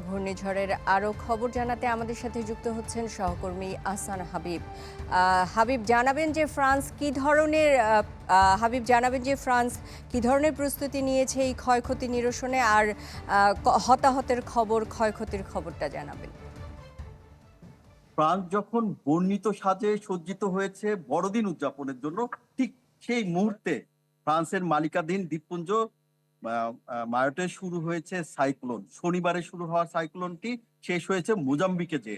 ঘূর্ণিঝড়ের আরও খবর জানাতে আমাদের সাথে যুক্ত হচ্ছেন সহকর্মী আহসান হাবিব। হাবিব জানাবেন যে ফ্রান্স কি ধরনের প্রস্তুতি নিয়েছে এই ক্ষয়ক্ষতি নিরসনে, আর হতাহতের ক্ষয়ক্ষতির খবরটা জানাবেন। ফ্রান্স যখন বর্ণিত সাজে সজ্জিত হয়েছে বড়দিন উদযাপনের জন্য, ঠিক সেই মুহূর্তে ফ্রান্সের মালিকাধীন দ্বীপপুঞ্জ মায়োটে শুরু হয়েছে সাইক্লোন। শনিবারে শুরু হওয়া সাইক্লোনটি শেষ হয়েছে মোজাম্বিকে। যে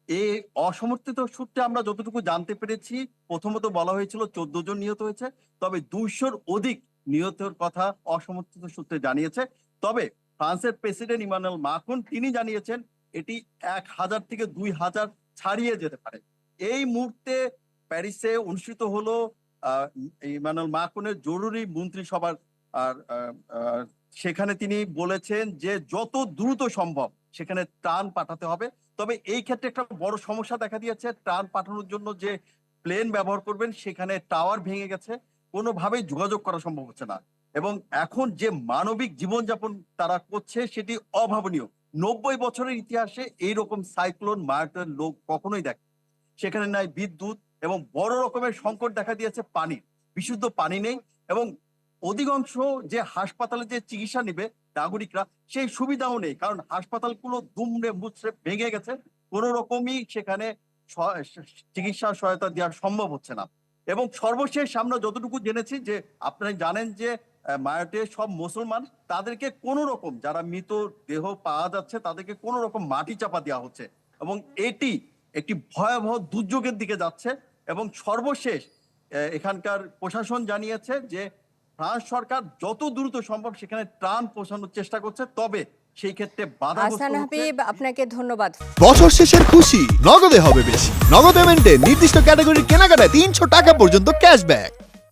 এই অসমর্থিত সূত্রে আমরা যতটুকু জানতে পেরেছি, প্রথমত বলা হয়েছিল 14 জন নিহত হয়েছে, তবে 200-র অধিক নিহতের কথা অসমর্থিত সূত্রে জানিয়েছে। তবে ফ্রান্সের প্রেসিডেন্ট ইমানুয়েল মাক্রন তিনি জানিয়েছেন এটি 1000 থেকে 2000 ছাড়িয়ে যেতে পারে। এই মুহূর্তে প্যারিসে অনুষ্ঠিত হলো ইমানুয়েল মাক্রনের জরুরি মন্ত্রিসভার, আর সেখানে তিনি বলেছেন যে যত দ্রুত সম্ভব সেখানে ত্রাণ পাঠাতে হবে। তবে এই ক্ষেত্রে একটা বড় সমস্যা দেখা দিয়েছে। ত্রাণ পাঠানোর জন্য যে প্লেন ব্যবহার করবেন সেখানে টাওয়ার ভেঙে গেছে, কোনোভাবেই যোগাযোগ করা সম্ভব হচ্ছে না। এবং এখন যে মানবিক জীবনযাপন তারা করছে সেটি অভাবনীয়। 90 বছরের ইতিহাসে এইরকম সাইক্লোন মায়াটের লোক কখনোই দেখে। সেখানে নাই বিদ্যুৎ, এবং বড় রকমের সংকট দেখা দিয়েছে পানি, বিশুদ্ধ পানি নেই, এবং অধিকাংশ যে হাসপাতালে যে চিকিৎসা নেবে নাগরিকরা সেই সুবিধাও নেই, কারণ হাসপাতালগুলো দুমড়ে মুচড়ে ভেঙে গেছে। কোনো রকমই সেখানে চিকিৎসা সহায়তা দেওয়া সম্ভব হচ্ছে না। এবং সর্বশেষ আমরা যতটুকু জেনেছি যে আপনারা জানেন যে মায়োটে সব মুসলমান, তাদেরকে কোনো রকম, যারা মৃত দেহ পাওয়া যাচ্ছে তাদেরকে কোনো রকম মাটি চাপা দেওয়া হচ্ছে, এবং এটি একটি ভয়াবহ দুর্যোগের দিকে যাচ্ছে। এবং সর্বশেষ এখানকার প্রশাসন জানিয়েছে যে ফ্রান্স সরকার যত দ্রুত সম্ভব সেখানে ত্রাণ পৌঁছানোর চেষ্টা করছে, তবে সেই ক্ষেত্রে আহসান হাবিব, আপনাকে ধন্যবাদ। বছর শেষের খুশি নগদে হবে বেশি। নগদ পেমেন্টে নির্দিষ্ট ক্যাটাগরির কেনাকাটায় 300 টাকা পর্যন্ত ক্যাশব্যাক।